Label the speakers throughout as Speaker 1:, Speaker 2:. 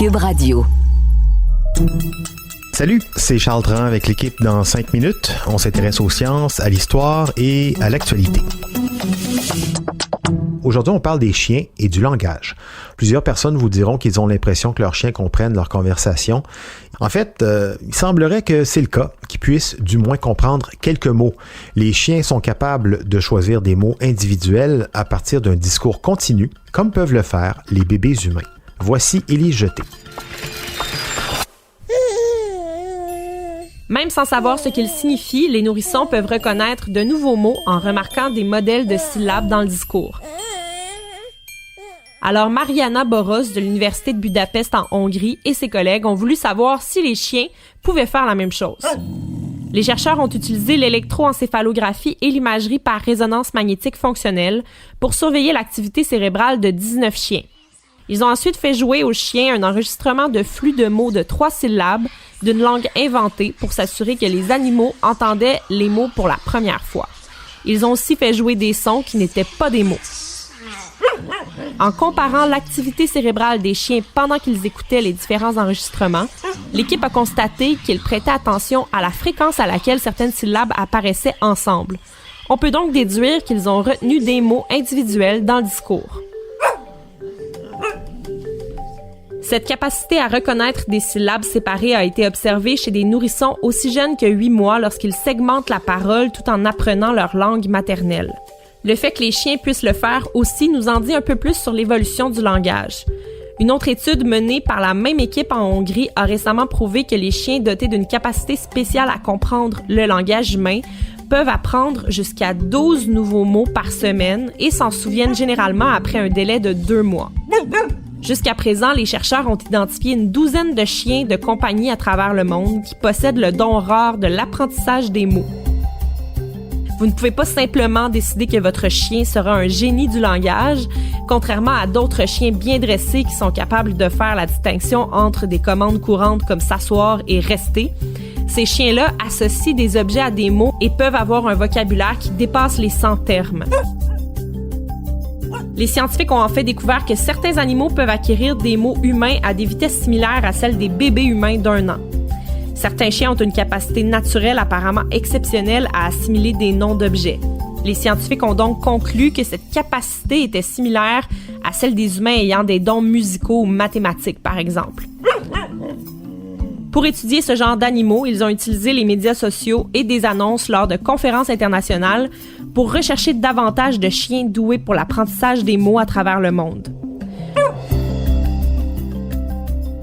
Speaker 1: Cube Radio.
Speaker 2: Salut, c'est Charles Dran avec l'équipe dans 5 minutes. On s'intéresse aux sciences, à l'histoire et à l'actualité. Aujourd'hui, on parle des chiens et du langage. Plusieurs personnes vous diront qu'ils ont l'impression que leurs chiens comprennent leur conversation. En fait, il semblerait que c'est le cas, qu'ils puissent du moins comprendre quelques mots. Les chiens sont capables de choisir des mots individuels à partir d'un discours continu, comme peuvent le faire les bébés humains. Voici Élise Jeté.
Speaker 3: Même sans savoir ce qu'ils signifient, les nourrissons peuvent reconnaître de nouveaux mots en remarquant des modèles de syllabes dans le discours. Alors Mariana Boros de l'Université de Budapest en Hongrie et ses collègues ont voulu savoir si les chiens pouvaient faire la même chose. Les chercheurs ont utilisé l'électroencéphalographie et l'imagerie par résonance magnétique fonctionnelle pour surveiller l'activité cérébrale de 19 chiens. Ils ont ensuite fait jouer aux chiens un enregistrement de flux de mots de 3 syllabes d'une langue inventée pour s'assurer que les animaux entendaient les mots pour la première fois. Ils ont aussi fait jouer des sons qui n'étaient pas des mots. En comparant l'activité cérébrale des chiens pendant qu'ils écoutaient les différents enregistrements, l'équipe a constaté qu'ils prêtaient attention à la fréquence à laquelle certaines syllabes apparaissaient ensemble. On peut donc déduire qu'ils ont retenu des mots individuels dans le discours. Cette capacité à reconnaître des syllabes séparées a été observée chez des nourrissons aussi jeunes que 8 mois lorsqu'ils segmentent la parole tout en apprenant leur langue maternelle. Le fait que les chiens puissent le faire aussi nous en dit un peu plus sur l'évolution du langage. Une autre étude menée par la même équipe en Hongrie a récemment prouvé que les chiens dotés d'une capacité spéciale à comprendre le langage humain peuvent apprendre jusqu'à 12 nouveaux mots par semaine et s'en souviennent généralement après un délai de 2 mois. Jusqu'à présent, les chercheurs ont identifié une douzaine de chiens de compagnie à travers le monde qui possèdent le don rare de l'apprentissage des mots. Vous ne pouvez pas simplement décider que votre chien sera un génie du langage, contrairement à d'autres chiens bien dressés qui sont capables de faire la distinction entre des commandes courantes comme s'asseoir et rester. Ces chiens-là associent des objets à des mots et peuvent avoir un vocabulaire qui dépasse les 100 termes. Les scientifiques ont en fait découvert que certains animaux peuvent acquérir des mots humains à des vitesses similaires à celles des bébés humains d'1 an. Certains chiens ont une capacité naturelle apparemment exceptionnelle à assimiler des noms d'objets. Les scientifiques ont donc conclu que cette capacité était similaire à celle des humains ayant des dons musicaux ou mathématiques, par exemple. Pour étudier ce genre d'animaux, ils ont utilisé les médias sociaux et des annonces lors de conférences internationales pour rechercher davantage de chiens doués pour l'apprentissage des mots à travers le monde.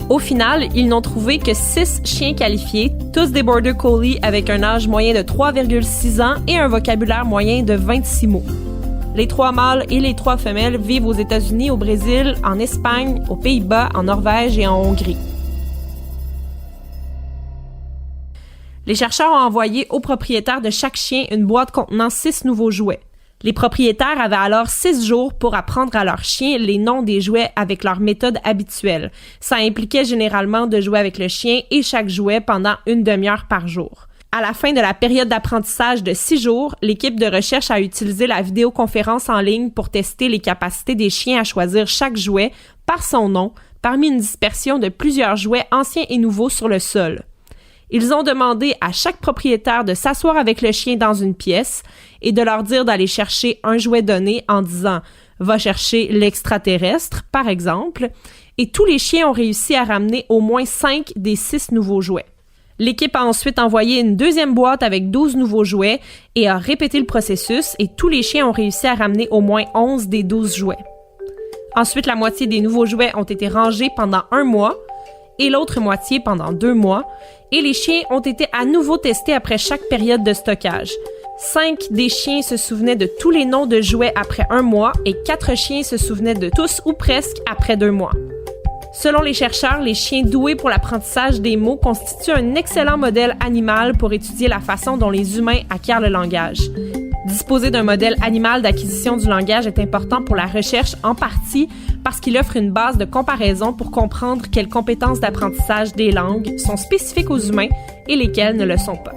Speaker 3: Au final, ils n'ont trouvé que 6 chiens qualifiés, tous des Border Collie avec un âge moyen de 3,6 ans et un vocabulaire moyen de 26 mots. Les 3 mâles et les 3 femelles vivent aux États-Unis, au Brésil, en Espagne, aux Pays-Bas, en Norvège et en Hongrie. Les chercheurs ont envoyé aux propriétaires de chaque chien une boîte contenant 6 nouveaux jouets. Les propriétaires avaient alors 6 jours pour apprendre à leur chien les noms des jouets avec leur méthode habituelle. Ça impliquait généralement de jouer avec le chien et chaque jouet pendant une demi-heure par jour. À la fin de la période d'apprentissage de 6 jours, l'équipe de recherche a utilisé la vidéoconférence en ligne pour tester les capacités des chiens à choisir chaque jouet par son nom parmi une dispersion de plusieurs jouets anciens et nouveaux sur le sol. Ils ont demandé à chaque propriétaire de s'asseoir avec le chien dans une pièce et de leur dire d'aller chercher un jouet donné en disant « va chercher l'extraterrestre », par exemple, et tous les chiens ont réussi à ramener au moins 5 des 6 nouveaux jouets. L'équipe a ensuite envoyé une deuxième boîte avec 12 nouveaux jouets et a répété le processus et tous les chiens ont réussi à ramener au moins 11 des 12 jouets. Ensuite, la moitié des nouveaux jouets ont été rangés pendant 1 mois et l'autre moitié pendant 2 mois, et les chiens ont été à nouveau testés après chaque période de stockage. 5 des chiens se souvenaient de tous les noms de jouets après 1 mois et 4 chiens se souvenaient de tous ou presque après 2 mois. Selon les chercheurs, les chiens doués pour l'apprentissage des mots constituent un excellent modèle animal pour étudier la façon dont les humains acquièrent le langage. Disposer d'un modèle animal d'acquisition du langage est important pour la recherche, en partie parce qu'il offre une base de comparaison pour comprendre quelles compétences d'apprentissage des langues sont spécifiques aux humains et lesquelles ne le sont pas.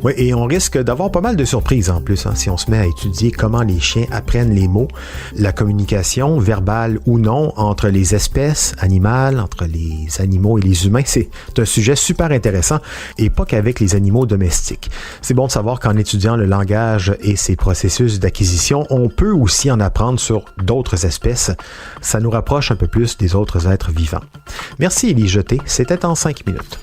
Speaker 2: Oui, et on risque d'avoir pas mal de surprises en plus, si on se met à étudier comment les chiens apprennent les mots, la communication, verbale ou non, entre les espèces animales, entre les animaux et les humains. C'est un sujet super intéressant et pas qu'avec les animaux domestiques. C'est bon de savoir qu'en étudiant le langage et ses processus d'acquisition, on peut aussi en apprendre sur d'autres espèces. Ça nous rapproche un peu plus des autres êtres vivants. Merci Élie Jeté, c'était en 5 minutes.